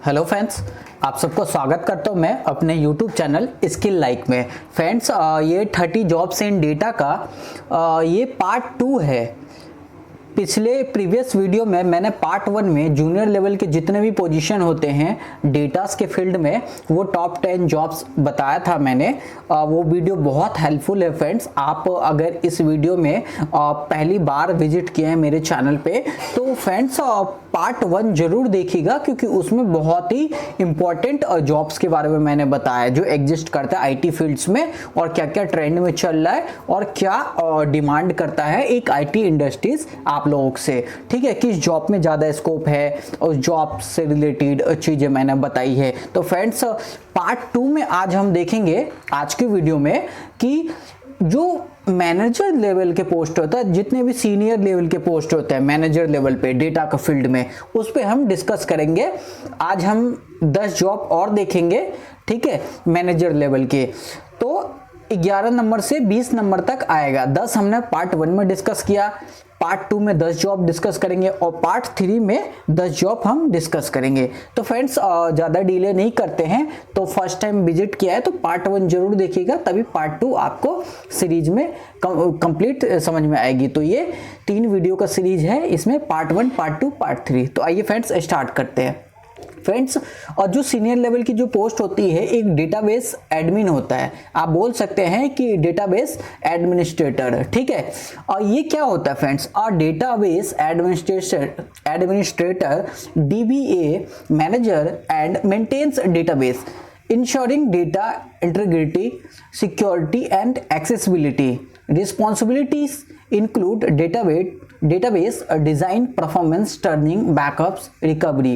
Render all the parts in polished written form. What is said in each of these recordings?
Hello friends, आप सबको स्वागत करता हूँ मैं अपने YouTube चैनल स्किल लाइक में। फ्रेंड्स, ये 30 जॉब्स इन डेटा का ये पार्ट 2 है। पिछले प्रीवियस वीडियो में मैंने पार्ट 1 में जूनियर लेवल के जितने भी पोजीशन होते हैं डेटास के फील्ड में वो टॉप 10 जॉब्स बताया था मैंने। वो वीडियो बहुत हेल्पफुल है फ्रेंड्स। आप अगर इस वीडियो में पहली बार विजिट किए हैं मेरे चैनल पे तो फ्रेंड्स पार्ट 1 जरूर देखिएगा, क्योंकि उसमें बहुत ही इंपॉर्टेंट जॉब्स के बारे में मैंने बताया जो एग्जिस्ट करता है आईटी फील्ड्स में, और क्या क्या ट्रेंड में चल रहा है और क्या डिमांड करता है एक आईटी इंडस्ट्रीज आप लोगों से। ठीक है, किस जॉब में ज़्यादा स्कोप है और जॉब से रिलेटेड चीज़ें मैंने बताई है। तो फ्रेंड्स पार्ट 2 में आज हम देखेंगे आज के वीडियो में कि जो मैनेजर लेवल के पोस्ट होता है, जितने भी सीनियर लेवल के पोस्ट होते हैं मैनेजर लेवल पे डेटा का फील्ड में, उस पे हम डिस्कस करेंगे। आज हम 10 जॉब और देखेंगे, ठीक है, मैनेजर लेवल के। तो 11 नंबर से 20 नंबर तक आएगा। 10 हमने पार्ट 1 में डिस्कस किया, पार्ट 2 में 10 जॉब डिस्कस करेंगे और पार्ट 3 में 10 जॉब हम डिस्कस करेंगे। तो फ्रेंड्स ज़्यादा डिले नहीं करते हैं, तो फर्स्ट टाइम विजिट किया है तो पार्ट 1 जरूर देखिएगा, तभी पार्ट 2 आपको सीरीज में कंप्लीट समझ में आएगी। तो ये 3 वीडियो का सीरीज है, इसमें पार्ट 1, पार्ट 2, पार्ट 3। तो आइए फ्रेंड्स स्टार्ट करते हैं। फ्रेंड्स, और जो सीनियर लेवल की जो पोस्ट होती है एक डेटाबेस एडमिन होता है, आप बोल सकते हैं कि डेटाबेस एडमिनिस्ट्रेटर। ठीक है, और ये क्या होता है फ्रेंड्स, और database administrator DBA manager and maintains database ensuring data integrity, security and accessibility. Responsibilities include database design, performance tuning, backups, recovery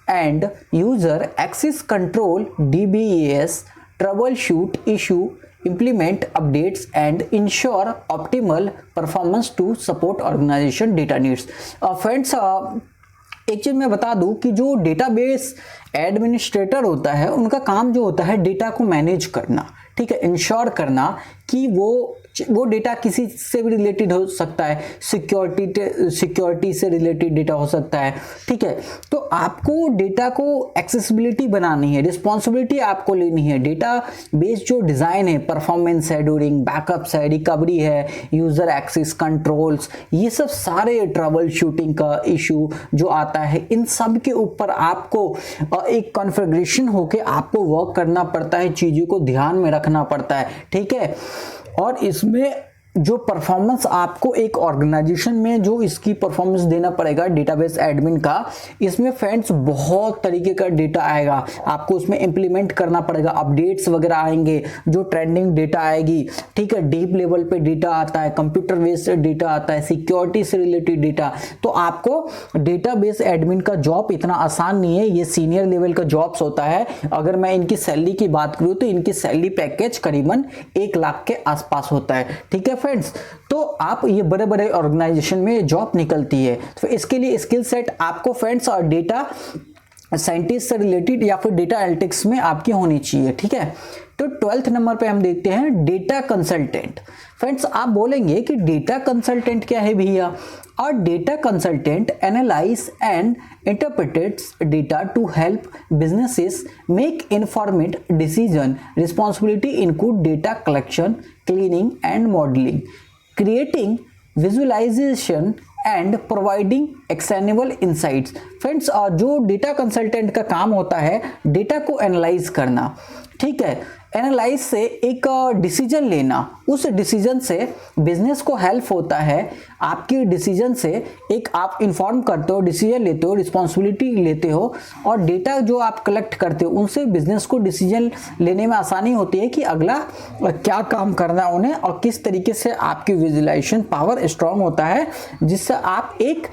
and user access control, DBAS, troubleshoot issue, implement updates and ensure optimal performance to support organization data needs. Friends, एक चीज मैं बता दूं कि जो database administrator होता है उनका काम जो होता है डेटा को मैनेज करना, ठीक है, इंश्योर करना कि वो डेटा किसी से भी रिलेटेड हो सकता है, सिक्योरिटी से रिलेटेड डेटा हो सकता है। ठीक है, तो आपको डेटा को एक्सेसिबिलिटी बनानी है, रिस्पॉन्सिबिलिटी आपको लेनी है। डेटा बेस जो डिज़ाइन है, परफॉर्मेंस है, ड्यूरिंग बैकअप्स है, रिकवरी है, यूज़र एक्सेस कंट्रोल्स, ये सब सारे ट्रबल शूटिंग का इशू जो आता है, इन सब के ऊपर आपको एक कॉन्फ़िगरेशन होके आपको वर्क करना पड़ता है, चीज़ों को ध्यान में रखना पड़ता है। ठीक है, और इसमें जो परफॉर्मेंस आपको एक ऑर्गेनाइजेशन में जो इसकी परफॉर्मेंस देना पड़ेगा डेटाबेस एडमिन का, इसमें फ्रेंड्स बहुत तरीके का डेटा आएगा, आपको उसमें इंप्लीमेंट करना पड़ेगा, अपडेट्स वगैरह आएंगे, जो ट्रेंडिंग डेटा आएगी। ठीक है, डीप लेवल पे डेटा आता है, कंप्यूटर बेस्ड डेटा आता है, सिक्योरिटी से रिलेटेड डेटा। तो आपको डेटाबेस एडमिन का जॉब इतना आसान नहीं है, ये सीनियर लेवल का जॉब्स होता है। अगर मैं इनकी सैलरी की बात करूँ तो इनकी सैलरी पैकेज करीबन 1 लाख के आसपास होता है। ठीक है फ्रेंड्स, तो आप ये बड़े बड़े ऑर्गेनाइजेशन में जॉब निकलती है, तो इसके लिए स्किल सेट आपको फ्रेंड्स और डेटा साइंटिस्ट से रिलेटेड या फिर डेटा एनालिटिक्स में आपकी होनी चाहिए। ठीक है, तो 12th नंबर पे हम देखते हैं डेटा कंसल्टेंट। फ्रेंड्स, आप बोलेंगे कि डेटा कंसल्टेंट क्या है भैया, और data consultant analyze and interprets data to help businesses make informed decision. Responsibility include data collection, cleaning and modeling, creating visualization and providing actionable insights. Friends, जो data consultant का काम होता है डेटा को एनालाइज करना, ठीक है, एनालाइज से एक डिसीजन लेना, उस डिसीजन से बिजनेस को हेल्प होता है। आपके डिसीजन से एक आप इन्फॉर्म करते हो, डिसीजन लेते हो, रिस्पॉन्सिबिलिटी लेते हो, और डेटा जो आप कलेक्ट करते हो उनसे बिजनेस को डिसीजन लेने में आसानी होती है कि अगला क्या काम करना है उन्हें, और किस तरीके से आपकी विजुअलाइजेशन पावर स्ट्रांग होता है जिससे आप एक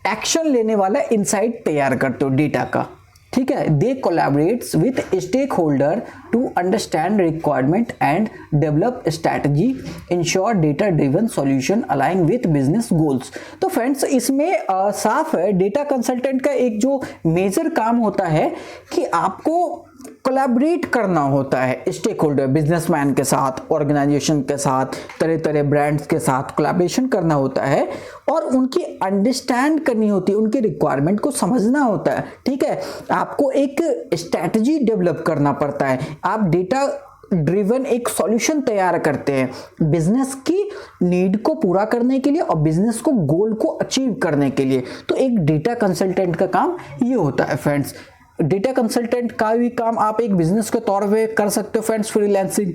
एक्शन लेने वाला इंसाइट तैयार करते हो डेटा का। ठीक है, they collaborates with stakeholder to understand requirement and develop strategy, ensure data driven solution align with business goals. तो फ्रेंड्स, इसमें साफ है डेटा कंसल्टेंट का एक जो मेजर काम होता है कि आपको कोलैबोरेट करना होता है स्टेक होल्डर, बिजनेसमैन के साथ, ऑर्गेनाइजेशन के साथ, तरह तरह ब्रांड्स के साथ कोलैबोरेशन करना होता है और उनकी अंडरस्टैंड करनी होती है, उनकी रिक्वायरमेंट को समझना होता है। ठीक है, आपको एक स्ट्रैटेजी डेवलप करना पड़ता है, आप डेटा ड्रिवन एक सॉल्यूशन तैयार करते हैं बिजनेस की नीड को पूरा करने के लिए और बिजनेस को गोल को अचीव करने के लिए। तो एक डेटा कंसल्टेंट का काम ये होता है फ्रेंड्स। डेटा कंसल्टेंट का भी काम आप एक बिजनेस के तौर पे कर सकते हो फ्रेंड्स, फ्रीलांसिंग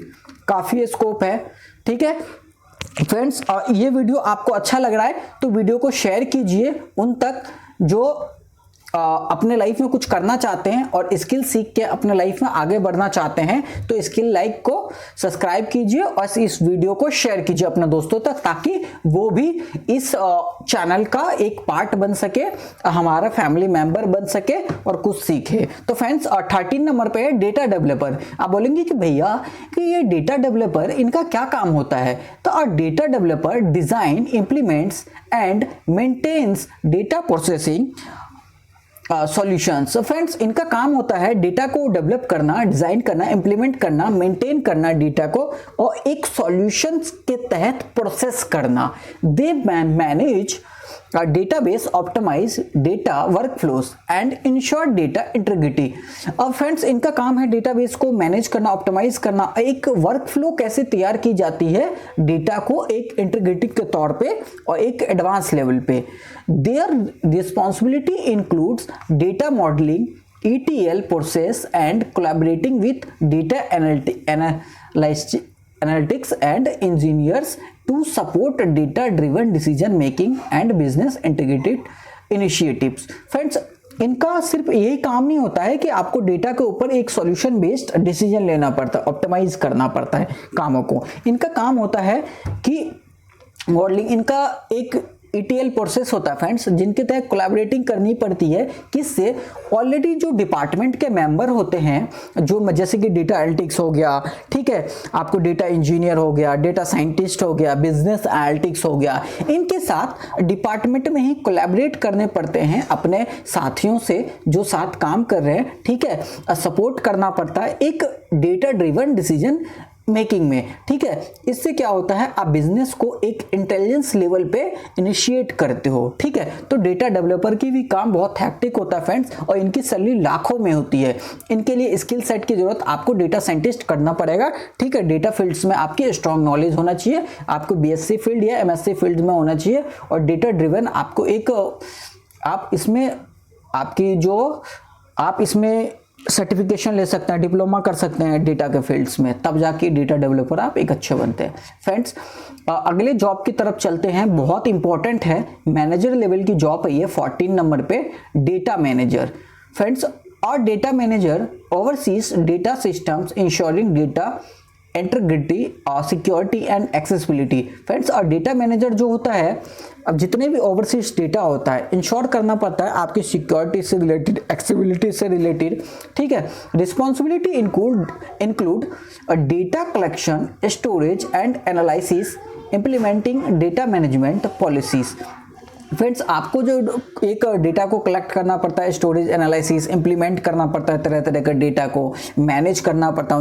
काफ़ी स्कोप है। ठीक है फ्रेंड्स, ये वीडियो आपको अच्छा लग रहा है तो वीडियो को शेयर कीजिए उन तक जो अपने लाइफ में कुछ करना चाहते हैं और स्किल सीख के अपने लाइफ में आगे बढ़ना चाहते हैं। तो स्किल लाइक को सब्सक्राइब कीजिए और इस वीडियो को शेयर कीजिए अपने दोस्तों तक, ताकि वो भी इस चैनल का एक पार्ट बन सके, हमारा फैमिली मेंबर बन सके और कुछ सीखे। तो फ्रेंड्स 13 नंबर पे है डेटा डेवलपर। आप बोलेंगे कि भैया कि ये डेटा डेवलपर इनका क्या काम होता है? तो data developer design, implements and maintains data processing solutions. Friends इनका काम होता है डेटा को डेवलप करना, डिजाइन करना, इंप्लीमेंट करना, मेंटेन करना डेटा को और एक सॉल्यूशंस के तहत प्रोसेस करना। They manage database, optimize data workflows and ensure data integrity. अब फ्रेंड्स इनका काम है डेटाबेस को मैनेज करना, ऑप्टिमाइज करना, एक वर्कफ्लो कैसे तैयार की जाती है डेटा को एक इंटीग्रिटी के तौर पे और एक एडवांस लेवल पे। Their responsibility includes data modelling, ETL process and collaborating with data analytics and engineers to support data driven decision making and business integrated initiatives। Friends इनका सिर्फ यही काम नहीं होता है कि आपको डेटा के ऊपर एक सॉल्यूशन बेस्ड डिसीजन लेना पड़ता है, ऑप्टिमाइज करना पड़ता है कामों को। इनका काम होता है कि मॉडलिंग, इनका एक ETL प्रोसेस होता है फ्रेंड्स, जिनके तहत कोलैबोरेटिंग करनी पड़ती है। किससे? ऑलरेडी जो डिपार्टमेंट के मेंबर होते हैं, जो जैसे कि डेटा एनालिटिक्स हो गया, ठीक है, आपको डेटा इंजीनियर हो गया, डेटा साइंटिस्ट हो गया, बिजनेस एनालिटिक्स हो गया, इनके साथ डिपार्टमेंट में ही कोलैबोरेट करने पड़ते हैं अपने साथियों से जो साथ काम कर रहे हैं। ठीक है, सपोर्ट करना पड़ता है एक डेटा ड्रिवन डिसीजन मेकिंग में। ठीक है, इससे क्या होता है, आप बिजनेस को एक इंटेलिजेंस लेवल पे इनिशिएट करते हो। ठीक है, तो डेटा डेवलपर की भी काम बहुत हैक्टिक होता है फ्रेंड्स और इनकी सैलरी लाखों में होती है। इनके लिए स्किल सेट की जरूरत आपको डेटा साइंटिस्ट करना पड़ेगा। ठीक है, डेटा फील्ड्स में आपकी स्ट्रॉन्ग नॉलेज होना चाहिए, आपको BSc फील्ड या MSc फील्ड में होना चाहिए और डेटा ड्रिवन आपको एक आप इसमें सर्टिफिकेशन ले सकते हैं, डिप्लोमा कर सकते हैं डेटा के फील्ड्स में, तब जाके डेटा डेवलपर आप एक अच्छे बनते हैं। फ्रेंड्स अगले जॉब की तरफ चलते हैं, बहुत इंपॉर्टेंट है, मैनेजर लेवल की जॉब है ये 14 नंबर पे, डेटा मैनेजर। फ्रेंड्स और data manager overseas data systems ensuring data integrity और सिक्योरिटी एंड एक्सेसिबिलिटी। फ्रेंड्स और डेटा मैनेजर जो होता है, अब जितने भी ओवरसीज डेटा होता है इंश्योर करना पड़ता है आपकी सिक्योरिटी से रिलेटेड, एक्सेसिबिलिटी से रिलेटेड। ठीक है, responsibility include data collection, storage and analysis, implementing data management policies. Friends आपको जो एक डेटा को कलेक्ट करना पड़ता है, स्टोरेज, एनालिसिस, इंप्लीमेंट करना पड़ता है, तरह तरह का डेटा को मैनेज करना पड़ता है,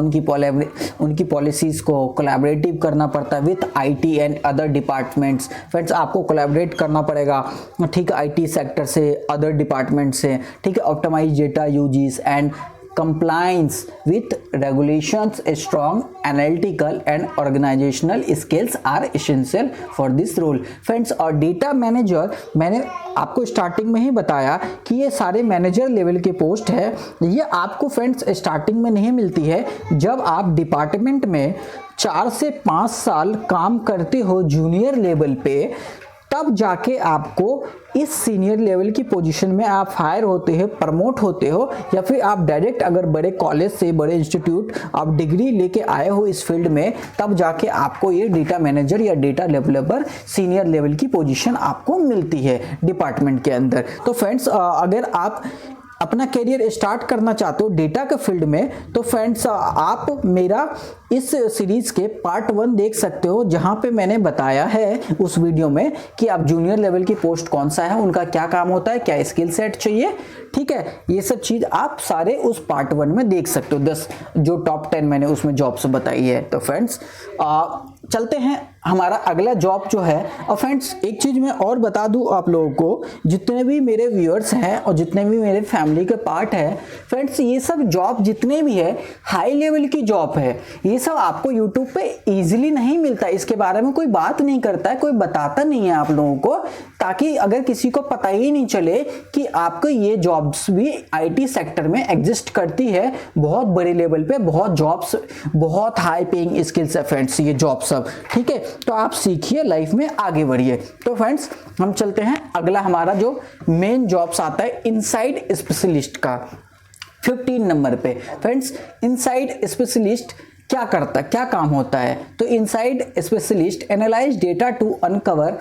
उनकी पॉलिसीज को कोलैबोरेटिव करना पड़ता है with IT and other departments. Friends आपको कोलैबोरेट करना पड़ेगा, ठीक है, IT सेक्टर से, अदर डिपार्टमेंट से। ठीक है, optimize data uses and compliance with regulations. Strong analytical and organizational skills are essential for this role। Friends और डेटा मैनेजर, मैंने आपको स्टार्टिंग में ही बताया कि ये सारे मैनेजर लेवल के पोस्ट है। ये आपको फ्रेंड्स स्टार्टिंग में नहीं मिलती है, जब आप डिपार्टमेंट में 4 से 5 साल काम करते हो जूनियर लेवल पे, तब जाके आपको इस सीनियर लेवल की पोजीशन में आप हायर होते हैं, प्रमोट होते हो, या फिर आप डायरेक्ट अगर बड़े कॉलेज से, बड़े इंस्टीट्यूट आप डिग्री लेके आए हो इस फील्ड में, तब जाके आपको ये डेटा मैनेजर या डेटा डेवलपर सीनियर लेवल की पोजीशन आपको मिलती है डिपार्टमेंट के अंदर। तो फ्रेंड्स अगर आप अपना करियर स्टार्ट करना चाहते हो डेटा के फील्ड में, तो फ्रेंड्स आप मेरा इस सीरीज के पार्ट 1 देख सकते हो, जहां पे मैंने बताया है उस वीडियो में कि आप जूनियर लेवल की पोस्ट कौन सा है, उनका क्या काम होता है, क्या स्किल सेट चाहिए, ठीक है। ये सब चीज आप सारे उस पार्ट 1 में देख सकते हो, 10 जो टॉप 10 मैंने उसमें जॉब्स बताई है। तो फ्रेंड्स चलते हैं हमारा अगला जॉब जो है। और फ्रेंड्स एक चीज मैं और बता दूं आप लोगों को, जितने भी मेरे व्यूअर्स हैं और जितने भी मेरे फैमिली के पार्ट है, फ्रेंड्स ये सब जॉब जितने भी है हाई लेवल की जॉब है। ये सब आपको यूट्यूब पे इजीली नहीं मिलता, इसके बारे में कोई बात नहीं करता है, कोई बताता नहीं है आप लोगों को, ताकि अगर किसी को पता ही नहीं चले कि आपको ये जॉब्स भी आईटी सेक्टर में एग्जिस्ट करती है, बहुत बड़े लेवल पे बहुत जॉब्स, बहुत हाई पेइंग स्किल्स है फ्रेंड्स ये जॉब सब, ठीक है। तो आप सीखिए, लाइफ में आगे बढ़िए। तो फ्रेंड्स हम चलते हैं अगला हमारा जो मेन जॉब्स आता है इनसाइड स्पेशलिस्ट का 15 नंबर पे। फ्रेंड्स इनसाइड स्पेशलिस्ट क्या करता है, क्या काम होता है? तो insight specialist analyze data to uncover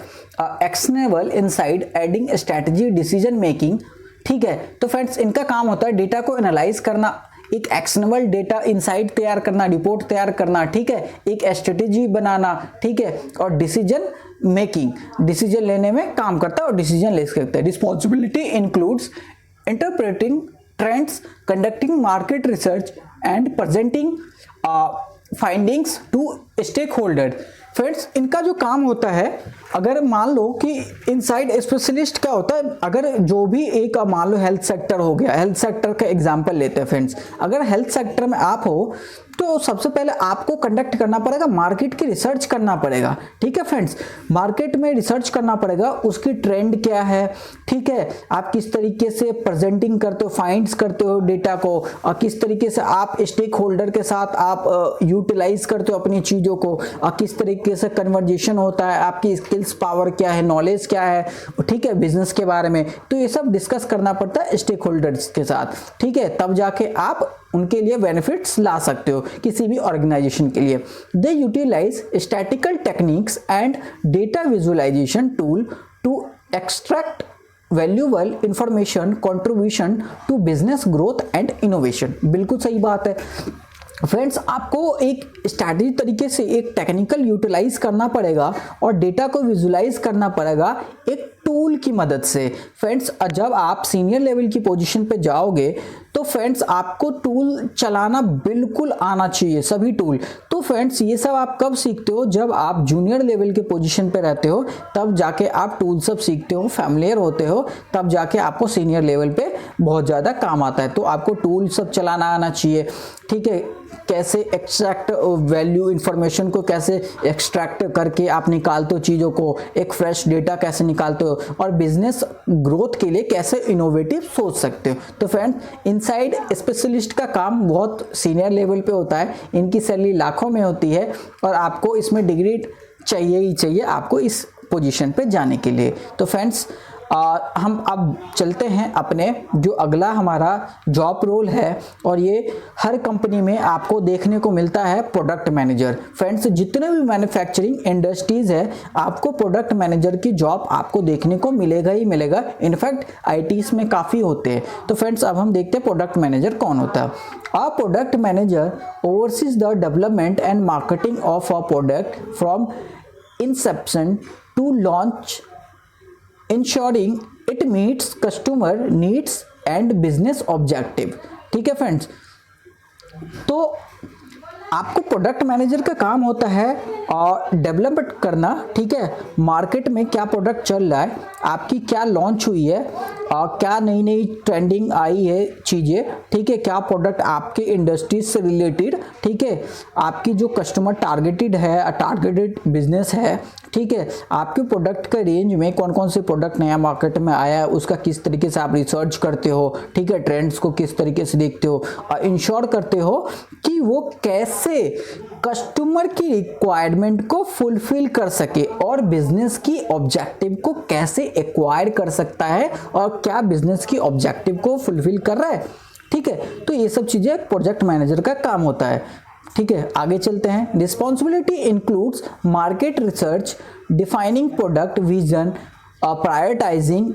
actionable insight aiding strategy decision making, ठीक है। तो फ्रेंड्स इनका काम होता है डेटा को एनालाइज करना, एक एक्शनेबल डेटा इनसाइट तैयार करना, रिपोर्ट तैयार करना, ठीक है, एक स्ट्रेटेजी बनाना, ठीक है, और डिसीजन मेकिंग, डिसीजन लेने में काम करता है और डिसीजन ले सकता है। Responsibility includes interpreting trends, conducting market research and presenting findings to stakeholder. Friends इनका जो काम होता है, अगर मान लो कि इनसाइड स्पेशलिस्ट क्या होता है, अगर जो भी एक मान लो हेल्थ सेक्टर हो गया, हेल्थ सेक्टर का एग्जांपल लेते हैं फ्रेंड्स, अगर हेल्थ सेक्टर में आप हो तो सबसे पहले आपको कंडक्ट करना पड़ेगा, मार्केट की रिसर्च करना पड़ेगा, ठीक है फ्रेंड्स। मार्केट में रिसर्च करना पड़ेगा, उसकी ट्रेंड क्या है, ठीक है, आप किस तरीके से प्रेजेंटिंग करते हो, फाइंड्स करते हो डेटा को, और किस तरीके से आप स्टेक होल्डर के साथ आप यूटिलाइज करते हो अपनी चीज़ों को, और किस तरीके से कन्वर्जेशन होता है, आपकी स्किल्स पावर क्या है, नॉलेज क्या है, ठीक है, बिजनेस के बारे में। तो ये सब डिस्कस करना पड़ता है स्टेक होल्डर्स के साथ, ठीक है, तब जाके आप उनके लिए बेनिफिट्स ला सकते हो किसी भी ऑर्गेनाइजेशन के लिए। They utilize statical techniques and data visualization tool to extract valuable information contribution to business growth and innovation. बिल्कुल सही बात है फ्रेंड्स, आपको एक स्ट्रैटेजी तरीके से एक टेक्निकल यूटिलाइज करना पड़ेगा और डेटा को विजुलाइज करना पड़ेगा एक टूल की मदद से। फ्रेंड्स जब आप सीनियर लेवल की पोजीशन पे जाओगे तो फ्रेंड्स आपको टूल चलाना बिल्कुल आना चाहिए, सभी टूल। तो फ्रेंड्स ये सब आप कब सीखते हो, जब आप जूनियर लेवल के पोजीशन पे रहते हो, तब जाके आप टूल सब सीखते हो, फैमिलियर होते हो, तब जाके आपको सीनियर लेवल पे बहुत ज़्यादा काम आता है। तो आपको टूल सब चलाना आना चाहिए, ठीक है, कैसे एक्सट्रैक्ट वैल्यू इंफॉर्मेशन को कैसे एक्सट्रैक्ट करके आप निकालते हो चीज़ों को, एक फ्रेश डेटा कैसे निकालते हो, और बिजनेस ग्रोथ के लिए कैसे इनोवेटिव सोच सकते हो। तो फ्रेंड्स इनसाइड स्पेशलिस्ट का काम बहुत सीनियर लेवल पे होता है, इनकी सैलरी लाखों में होती है, और आपको इसमें डिग्री चाहिए ही चाहिए आपको इस पोजीशन पे जाने के लिए। तो फ्रेंड्स हम अब चलते हैं अपने जो अगला हमारा जॉब रोल है, और ये हर कंपनी में आपको देखने को मिलता है, प्रोडक्ट मैनेजर। फ्रेंड्स जितने भी मैन्युफैक्चरिंग इंडस्ट्रीज है, आपको प्रोडक्ट मैनेजर की जॉब आपको देखने को मिलेगा ही मिलेगा, इनफैक्ट आईटीज में काफ़ी होते हैं। तो फ्रेंड्स अब हम देखते हैं प्रोडक्ट मैनेजर कौन होता है। A product manager oversees the development and marketing of a product from inception to launch, ensuring it meets customer needs and business objective। ठीक है फ्रेंड्स, तो आपको प्रोडक्ट मैनेजर का काम होता है और डेवलपमेंट करना, ठीक है, मार्केट में क्या प्रोडक्ट चल रहा है, आपकी क्या लॉन्च हुई है, और क्या नई नई ट्रेंडिंग आई है चीज़ें, ठीक है, क्या प्रोडक्ट आपके इंडस्ट्रीज से रिलेटेड, ठीक है, आपकी जो कस्टमर टारगेटेड है, टारगेटेड बिजनेस है, ठीक है, आपके प्रोडक्ट के रेंज में कौन कौन से प्रोडक्ट नया मार्केट में आया है, उसका किस तरीके से आप रिसर्च करते हो, ठीक है, ट्रेंड्स को किस तरीके से देखते हो, और इंश्योर करते हो कि वो कैसे कस्टमर की रिक्वायरमेंट को फुलफिल कर सके और बिजनेस की ऑब्जेक्टिव को कैसे एक्वायर कर सकता है, और क्या बिजनेस की ऑब्जेक्टिव को फुलफिल कर रहा है, ठीक है। तो ये सब चीजें प्रोजेक्ट मैनेजर का काम होता है, ठीक है। आगे चलते हैं। Responsibility includes market research, defining product vision, prioritising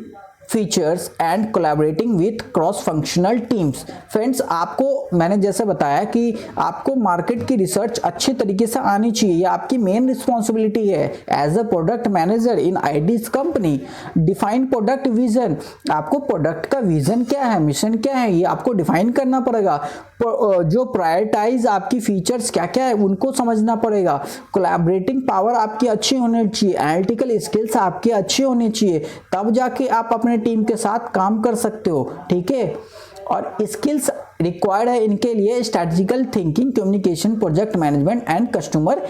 features and collaborating with cross functional teams. Friends, आपको मैंने जैसे बताया कि आपको मार्केट की रिसर्च अच्छे तरीके से आनी चाहिए, ये आपकी मेन रिस्पॉन्सिबिलिटी है as a product manager in ITs company. Define product vision, आपको प्रोडक्ट का विजन क्या है, मिशन क्या है, ये आपको डिफाइन करना पड़ेगा। जो प्रायोरिटाइज आपकी फीचर्स क्या क्या है उनको समझना पड़ेगा। कोलैबोरेटिंग पावर आपकी अच्छी होनी चाहिए, एनालिटिकल स्किल्स आपकी अच्छी होनी चाहिए, तब जाके आप अपने टीम के साथ काम कर सकते हो, ठीक है। और स्किल्स रिक्वायर्ड है इनके लिए strategical thinking, communication, project management and customer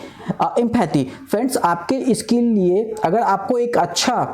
empathy. Friends, आपके इसके लिए अगर आपको एक अच्छा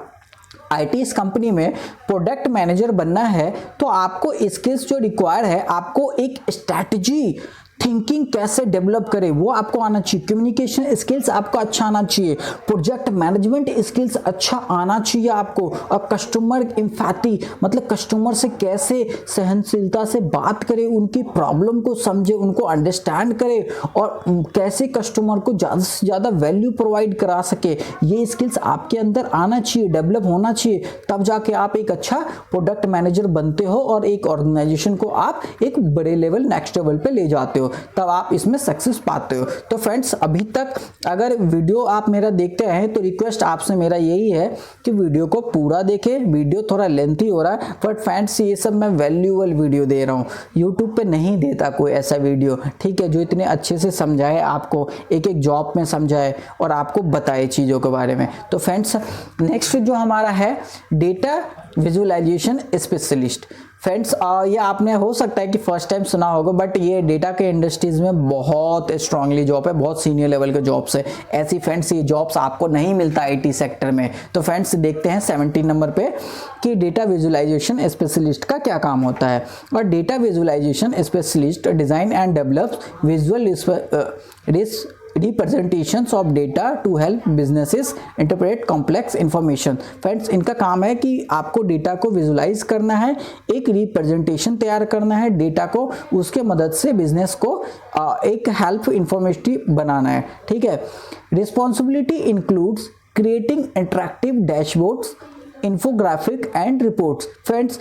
आईटी इस कंपनी में प्रोडक्ट मैनेजर बनना है तो आपको स्किल्स जो रिक्वायर है, आपको एक स्ट्रैटेजी थिंकिंग कैसे डेवलप करे वो आपको आना चाहिए, कम्युनिकेशन स्किल्स आपको अच्छा आना चाहिए, प्रोजेक्ट मैनेजमेंट स्किल्स अच्छा आना चाहिए आपको, और कस्टमर एम्पैथी मतलब कस्टमर से कैसे सहनशीलता से बात करें, उनकी प्रॉब्लम को समझे, उनको अंडरस्टैंड करे और कैसे कस्टमर को ज़्यादा से ज़्यादा वैल्यू प्रोवाइड करा सके, ये स्किल्स आपके अंदर आना चाहिए, डेवलप होना चाहिए, तब जाके आप एक अच्छा प्रोडक्ट मैनेजर बनते हो और एक ऑर्गेनाइजेशन को आप एक बड़े लेवल, नेक्स्ट लेवल पे ले जाते हो, तब आप इसमें सक्सेस पाते हो। तो फ्रेंड्स, अभी तक अगर वीडियो आप मेरा देखते हैं तो रिक्वेस्ट आपसे मेरा यही है कि वीडियो को पूरा देखें। वीडियो थोड़ा लेंथी हो रहा है बट फ्रेंड्स ये सब मैं वैल्यूएबल वीडियो दे रहा हूँ, यूट्यूब पे नहीं देता कोई ऐसा वीडियो, ठीक है, जो इतने अच्छे से समझाए, आपको एक एक जॉब में समझाए और आपको बताए चीज़ों के बारे में। तो फ्रेंड्स, नेक्स्ट जो हमारा है डेटा विजुअलाइजेशन स्पेशलिस्ट। फ्रेंड्स, ये आपने हो सकता है कि फर्स्ट टाइम सुना होगा बट ये डेटा के इंडस्ट्रीज में बहुत स्ट्रांगली जॉब है, बहुत सीनियर लेवल के जॉब्स है। ऐसी फ्रेंड्स ये जॉब्स आपको नहीं मिलता आईटी सेक्टर में। तो फ्रेंड्स, देखते हैं 17 नंबर पे कि डेटा विजुअलाइजेशन स्पेशलिस्ट का क्या काम होता है। और data visualization specialist design and develop visual representations of data to help businesses interpret complex information. Friends, इनका काम है कि आपको डेटा को विजुलाइज करना है, एक रिप्रेजेंटेशन तैयार करना है डेटा को, उसके मदद से बिजनेस को एक हेल्प इंफॉर्मेटिव बनाना है, ठीक है। Responsibility includes creating interactive dashboards, infographic and reports. Friends,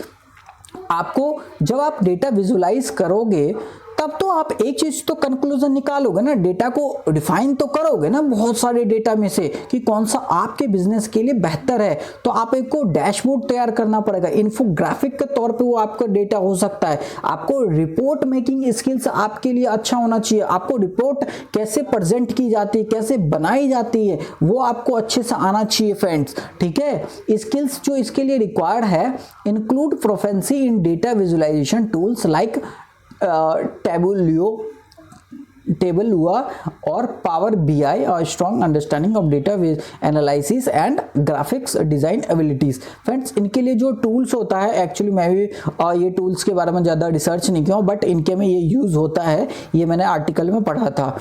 आपको जब आप डेटा विजुलाइज करोगे तब तो आप एक चीज तो कंक्लूजन निकालोगे ना, डेटा को डिफाइन तो करोगे ना बहुत सारे डेटा में से कि कौन सा आपके बिजनेस के लिए बेहतर है। तो आप एक को डैशबोर्ड तैयार करना पड़ेगा, इन्फोग्राफिक के तौर पे वो आपका डेटा हो सकता है। आपको रिपोर्ट मेकिंग स्किल्स आपके लिए अच्छा होना चाहिए, आपको रिपोर्ट कैसे प्रेजेंट की जाती है, कैसे बनाई जाती है, वो आपको अच्छे से आना चाहिए फ्रेंड्स, ठीक है। स्किल्स जो इसके लिए रिक्वायर्ड है इंक्लूड प्रोफेंसी इन डेटा विजुअलाइजेशन टूल्स लाइक टेबलुआ और पावर बीआई और strong understanding of data analysis and graphics design abilities. Friends, इनके लिए जो टूल्स होता है, एक्चुअली मैं भी ये टूल्स के बारे में ज़्यादा रिसर्च नहीं किया हूँ बट इनके में ये यूज़ होता है, ये मैंने आर्टिकल में पढ़ा था।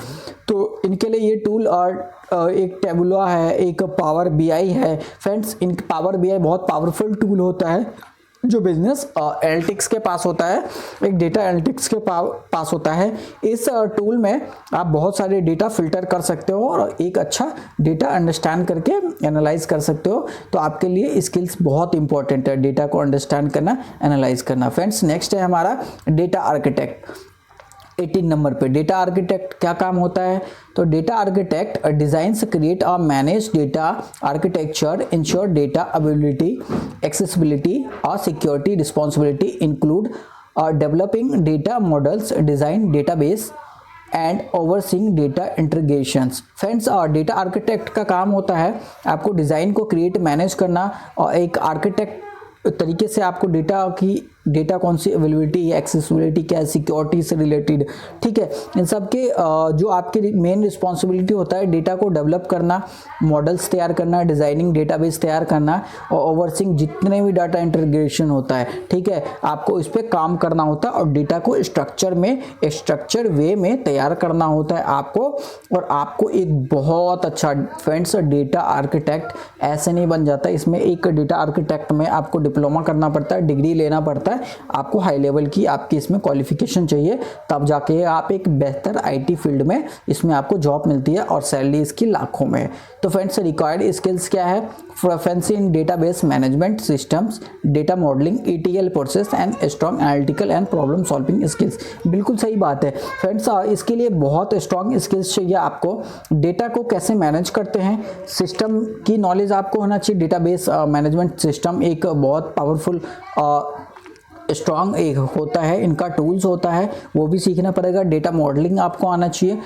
तो इनके लिए ये टूल और एक टेबुला है, एक पावर बीआई है। फ्रेंड्स, इन पावर बीआई बहुत पावरफुल टूल होता है जो बिजनेस एनालिटिक्स के पास होता है, एक डेटा एनालिटिक्स के पास होता है। इस टूल में आप बहुत सारे डेटा फिल्टर कर सकते हो और एक अच्छा डेटा अंडरस्टैंड करके एनालाइज कर सकते हो। तो आपके लिए स्किल्स बहुत इंपॉर्टेंट है, डेटा को अंडरस्टैंड करना, एनालाइज करना। फ्रेंड्स, नेक्स्ट है हमारा डेटा आर्किटेक्ट। 18 नंबर पे डेटा आर्किटेक्ट क्या काम होता है। तो डेटा आर्किटेक्ट डिजाइन्स क्रिएट और manage data architecture, ensure data availability, accessibility और security. Responsibility include developing data models, design database and overseeing data integrations. Friends, data architect का काम होता है आपको डिज़ाइन को क्रिएट, मैनेज करना और एक आर्किटेक्ट तरीके से आपको डेटा कौन सी अवेलेबिलिटी है, एक्सेसिबिलिटी क्या है, सिक्योरिटी से रिलेटेड, ठीक है। इन सब के जो आपकी मेन रिस्पॉन्सिबिलिटी होता है डेटा को डेवलप करना, मॉडल्स तैयार करना, डिजाइनिंग डेटाबेस तैयार करना और ओवरसीइंग जितने भी डाटा इंटीग्रेशन होता है, ठीक है, आपको इस पर काम करना होता है और डेटा को स्ट्रक्चर वे में तैयार करना होता है आपको। और आपको एक बहुत अच्छा फ्रेंड्स डेटा आर्किटेक्ट ऐसे नहीं बन जाता, इसमें एक डेटा आर्किटेक्ट में आपको डिप्लोमा करना पड़ता है, डिग्री लेना पड़ता है है, आपको हाई लेवल की आपकी इसमें क्वालिफिकेशन चाहिए, तब जाके आप एक बेहतर आईटी फील्ड में इसमें आपको जॉब मिलती है और सैलरी इसकी लाखों में। तो फ्रेंड्स रिक्वायर्ड स्किल्स क्या है? Proficiency in database management systems, data modelling, ETL process and strong analytical and problem solving skills. बिल्कुल सही बात है फ्रेंड्स, इसके लिए बहुत स्ट्रॉन्ग स्किल्स चाहिए आपको। डेटा को कैसे मैनेज करते हैं, सिस्टम की नॉलेज आपको होना चाहिए। डेटाबेस मैनेजमेंट सिस्टम एक बहुत पावरफुल स्ट्रॉन्ग एक होता है, इनका टूल्स होता है, वो भी सीखना पड़ेगा। डेटा मॉडलिंग आपको आना चाहिए।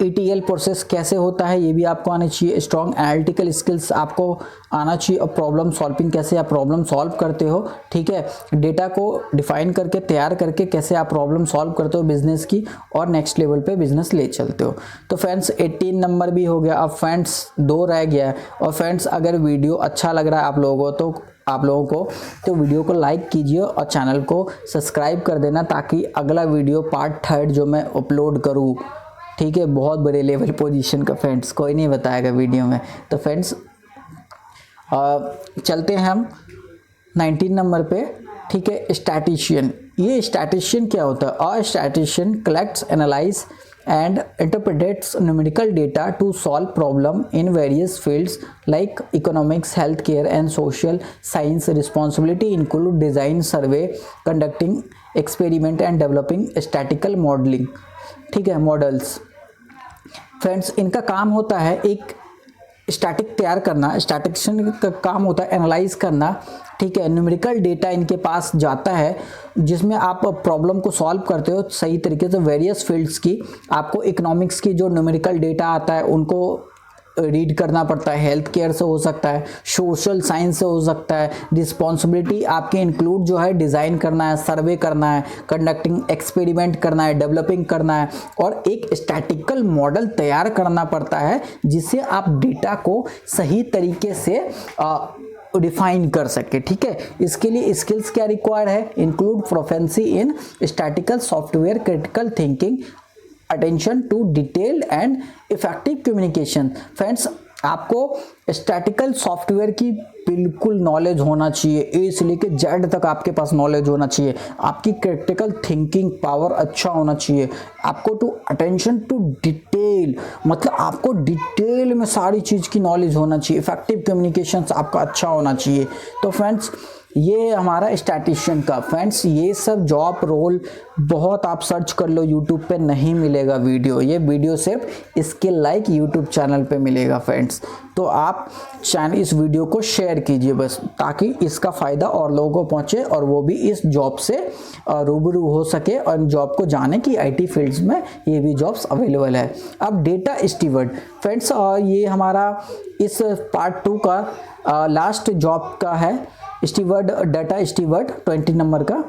ETL प्रोसेस कैसे होता है ये भी आपको आना चाहिए। स्ट्रॉन्ग एनालिटिकल स्किल्स आपको आना चाहिए और प्रॉब्लम सॉल्विंग कैसे आप प्रॉब्लम सॉल्व करते हो, ठीक है। डेटा को डिफाइन करके तैयार करके कैसे आप प्रॉब्लम सॉल्व करते हो बिजनेस की और नेक्स्ट लेवल पे बिजनेस ले चलते हो। तो फ्रेंड्स 18 नंबर भी हो गया। अब फ्रेंड्स 2 रह गया है। और फ्रेंड्स अगर वीडियो अच्छा लग रहा है आप लोगों को तो वीडियो को लाइक कीजिए और चैनल को सब्सक्राइब कर देना, ताकि अगला वीडियो पार्ट 3 जो मैं अपलोड करूँ, ठीक है, बहुत बड़े लेवल पोजीशन का फ्रेंड्स कोई नहीं बताएगा वीडियो में। तो फ्रेंड्स चलते हैं हम 19 नंबर पे, ठीक है। स्टैटिशियन, ये स्टैटिशियन क्या होता है? A statistician collects, analyze and interprets numerical data to solve problem in various fields like economics, healthcare and social science. Responsibility include design, survey, conducting experiment and developing statistical modeling, ठीक है, models. Friends इनका काम होता है एक static तैयार करना, statistician का काम होता है एनालाइज करना, ठीक है। न्यूमेरिकल डेटा इनके पास जाता है जिसमें आप प्रॉब्लम को सॉल्व करते हो सही तरीके से। वेरियस फील्ड्स की आपको इकोनॉमिक्स की जो न्यूमेरिकल डेटा आता है उनको रीड करना पड़ता है, हेल्थ केयर से हो सकता है, सोशल साइंस से हो सकता है। रिस्पॉन्सिबिलिटी आपके इंक्लूड जो है डिज़ाइन करना है, सर्वे करना है, कंडक्टिंग एक्सपेरिमेंट करना है, डेवलपिंग करना है और एक स्टैटिकल मॉडल तैयार करना पड़ता है जिससे आप डेटा को सही तरीके से डिफाइन कर सके, ठीक है। इसके लिए स्किल्स क्या रिक्वायर्ड है? Include proficiency in statistical software, critical thinking, attention to detail and effective communication. Friends आपको स्टैटिकल सॉफ्टवेयर की बिल्कुल नॉलेज होना चाहिए, ए से लेके जेड तक आपके पास नॉलेज होना चाहिए। आपकी क्रिटिकल थिंकिंग पावर अच्छा होना चाहिए। आपको टू अटेंशन टू डिटेल, मतलब आपको डिटेल में सारी चीज़ की नॉलेज होना चाहिए। इफेक्टिव कम्युनिकेशन आपका अच्छा होना चाहिए। तो फ्रेंड्स ये हमारा स्टैटिस्टिशियन का, फ्रेंड्स ये सब जॉब रोल बहुत आप सर्च कर लो यूट्यूब पे, नहीं मिलेगा वीडियो। ये वीडियो सिर्फ इसके लाइक यूट्यूब चैनल पे मिलेगा फ्रेंड्स। तो आप इस वीडियो को शेयर कीजिए बस, ताकि इसका फ़ायदा और लोगों को पहुंचे और वो भी इस जॉब से रूबरू हो सके और जॉब को जाने की आईटी फील्ड्स में ये भी जॉब्स अवेलेबल है। अब डेटा स्टीवर्ड, फ्रेंड्स ये हमारा इस पार्ट 2 का लास्ट जॉब का है। स्टीवर्ड, डाटा स्टीवर्ड 20 नंबर का।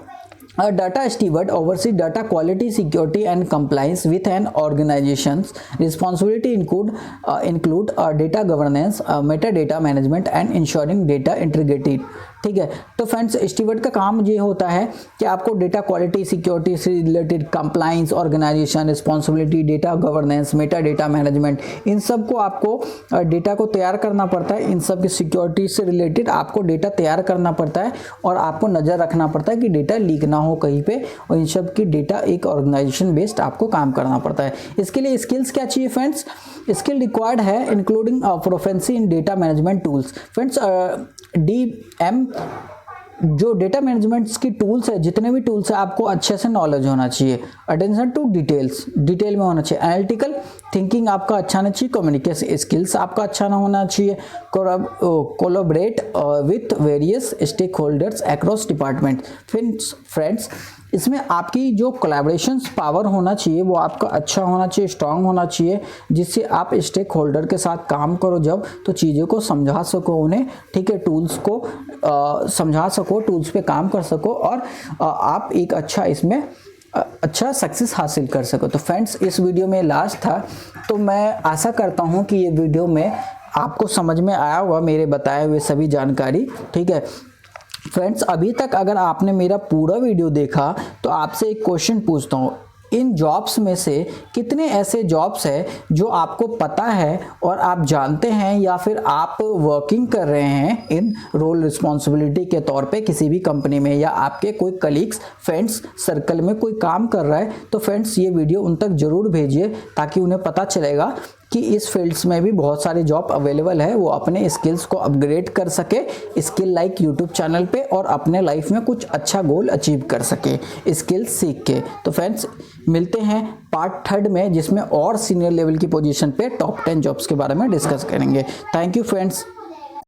Data steward oversee data quality, security and compliance with an organization's responsibility include data governance, metadata management and ensuring data integrity, ठीक है। तो फ्रेंड्स स्टीवर्ड का काम ये होता है कि आपको डेटा क्वालिटी, सिक्योरिटी से related, compliance, organization, responsibility, data governance, meta data management, इन सब को आपको डेटा को तैयार करना पड़ता है। इन सब की सिक्योरिटी से रिलेटेड आपको डेटा तैयार करना पड़ता है और आपको नज़र रखना पड़ता है कि डेटा लीक ना हो कहीं पे, और इन सब की डेटा एक ऑर्गेनाइजेशन बेस्ड आपको काम करना पड़ता है। इसके लिए स्किल्स क्या चाहिए फ्रेंड्स? स्किल रिक्वायर्ड है including proficiency in data management tools. Friends DM जो डेटा मैनेजमेंट की टूल्स है, जितने भी टूल्स है आपको अच्छे से नॉलेज होना चाहिए। अटेंशन टू डिटेल्स, डिटेल में होना चाहिए। एनालिटिकल थिंकिंग आपका अच्छा होना चाहिए। कम्युनिकेशन स्किल्स आपका अच्छा ना होना चाहिए। Collaborate with various stakeholders across department. Friends इसमें आपकी जो कोलैबोरेशन पावर होना चाहिए वो आपका अच्छा होना चाहिए, स्ट्रांग होना चाहिए, जिससे आप स्टेक होल्डर के साथ काम करो जब, तो चीज़ों को समझा सको उन्हें, ठीक है, टूल्स को समझा सको, टूल्स पे काम कर सको और आप एक अच्छा इसमें अच्छा सक्सेस हासिल कर सको। तो फ्रेंड्स इस वीडियो में लास्ट था, तो मैं आशा करता हूँ कि ये वीडियो में आपको समझ में आया होगा मेरे बताए हुए सभी जानकारी, ठीक है। फ्रेंड्स अभी तक अगर आपने मेरा पूरा वीडियो देखा तो आपसे एक क्वेश्चन पूछता हूँ, इन जॉब्स में से कितने ऐसे जॉब्स है जो आपको पता है और आप जानते हैं या फिर आप वर्किंग कर रहे हैं इन रोल रिस्पॉन्सिबिलिटी के तौर पे किसी भी कंपनी में, या आपके कोई कलीग्स फ्रेंड्स सर्कल में कोई काम कर रहा है, तो फ्रेंड्स ये वीडियो उन तक जरूर भेजिए ताकि उन्हें पता चलेगा कि इस फील्ड्स में भी बहुत सारे जॉब अवेलेबल है, वो अपने स्किल्स को अपग्रेड कर सके स्किल लाइक यूट्यूब चैनल पे और अपने लाइफ में कुछ अच्छा गोल अचीव कर सके स्किल्स सीख के। तो फ्रेंड्स मिलते हैं पार्ट 3 में, जिसमें और सीनियर लेवल की पोजीशन पे टॉप 10 जॉब्स के बारे में डिस्कस करेंगे। Thank you friends.